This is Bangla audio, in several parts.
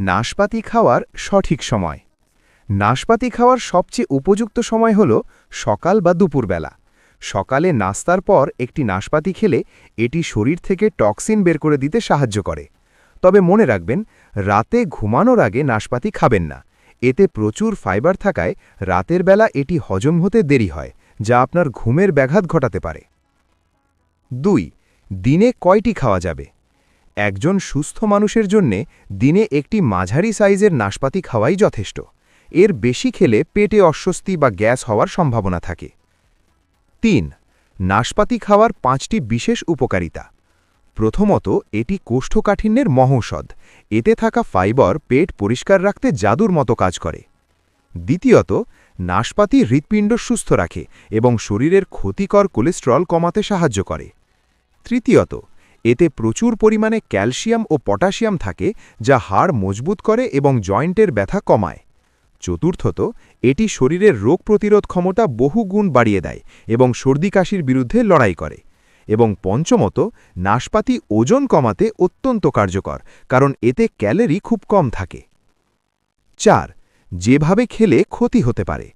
নাশপাতি খাওয়ার সঠিক সময়। নাশপাতি খাওয়ার সবচেয়ে উপযুক্ত সময় হল সকাল বা দুপুরবেলা। সকালে নাস্তার পর একটি নাশপাতি খেলে এটি শরীর থেকে টক্সিন বের করে দিতে সাহায্য করে। তবে মনে রাখবেন, রাতে ঘুমানোর আগে নাশপাতি খাবেন না। এতে প্রচুর ফাইবার থাকায় রাতের বেলা এটি হজম হতে দেরি হয়, যা আপনার ঘুমের ব্যাঘাত ঘটাতে পারে। ২. দিনে কয়টি খাওয়া যাবে? একজন সুস্থ মানুষের জন্যে দিনে একটি মাঝারি সাইজের নাশপাতি খাওয়াই যথেষ্ট। এর বেশি খেলে পেটে অস্বস্তি বা গ্যাস হওয়ার সম্ভাবনা থাকে। ৩. নাশপাতি খাওয়ার ৫টি বিশেষ উপকারিতা। প্রথমত, এটি কোষ্ঠকাঠিন্যের মহৌষধ। এতে থাকা ফাইবার পেট পরিষ্কার রাখতে জাদুর মতো কাজ করে। দ্বিতীয়ত, নাশপাতি হৃৎপিণ্ড সুস্থ রাখে এবং শরীরের ক্ষতিকর কোলেস্টেরল কমাতে সাহায্য করে। তৃতীয়ত, এতে প্রচুর পরিমাণে ক্যালসিয়াম ও পটাশিয়াম থাকে, যা হাড় মজবুত করে এবং জয়েন্টের ব্যথা কমায়। চতুর্থত, এটি শরীরের রোগ প্রতিরোধ ক্ষমতা বহুগুণ বাড়িয়ে দেয় এবং সর্দি কাশির বিরুদ্ধে লড়াই করে। এবং পঞ্চমত, নাশপাতি ওজন কমাতে অত্যন্ত কার্যকর, কারণ এতে ক্যালোরি খুব কম থাকে। ৪. যেভাবে খেলে ক্ষতি হতে পারে।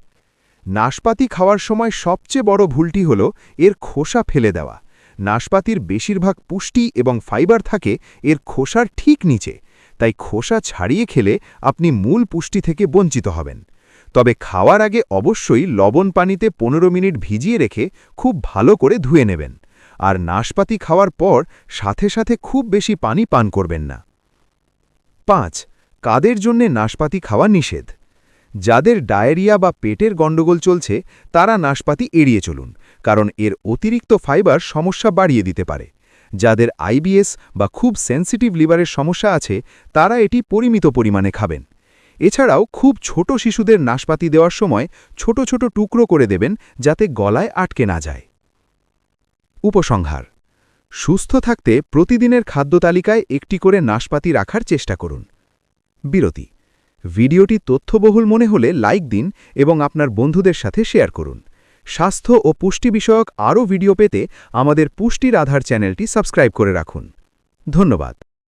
নাশপাতি খাওয়ার সময় সবচেয়ে বড় ভুলটি হল এর খোসা ফেলে দেওয়া। নাশপাতির বেশিরভাগ পুষ্টি এবং ফাইবার থাকে এর খোসার ঠিক নিচে, তাই খোসা ছাড়িয়ে খেলে আপনি মূল পুষ্টি থেকে বঞ্চিত হবেন। তবে খাওয়ার আগে অবশ্যই লবণ পানিতে ১৫ মিনিট ভিজিয়ে রেখে খুব ভালো করে ধুয়ে নেবেন। আর নাশপাতি খাওয়ার পর সাথে সাথে খুব বেশি পানি পান করবেন না। ৫. কাদের জন্যে নাশপাতি খাওয়া নিষেধ? যাদের ডায়রিয়া বা পেটের গণ্ডগোল চলছে তারা নাশপাতি এড়িয়ে চলুন, কারণ এর অতিরিক্ত ফাইবার সমস্যা বাড়িয়ে দিতে পারে। যাদের আইবিএস বা খুব সেন্সিটিভ লিভারের সমস্যা আছে তারা এটি পরিমিত পরিমাণে খাবেন। এছাড়াও খুব ছোট শিশুদের নাশপাতি দেওয়ার সময় ছোট ছোট টুকরো করে দেবেন, যাতে গলায় আটকে না যায়। উপসংহার: সুস্থ থাকতে প্রতিদিনের খাদ্য তালিকায় একটি করে নাশপাতি রাখার চেষ্টা করুন। বিরতি: ভিডিওটি তথ্যবহুল মনে হলে লাইক দিন এবং আপনার বন্ধুদের সাথে শেয়ার করুন। স্বাস্থ্য ও পুষ্টি বিষয়ক আরও ভিডিও পেতে আমাদের পুষ্টির আধার চ্যানেলটি সাবস্ক্রাইব করে রাখুন। ধন্যবাদ।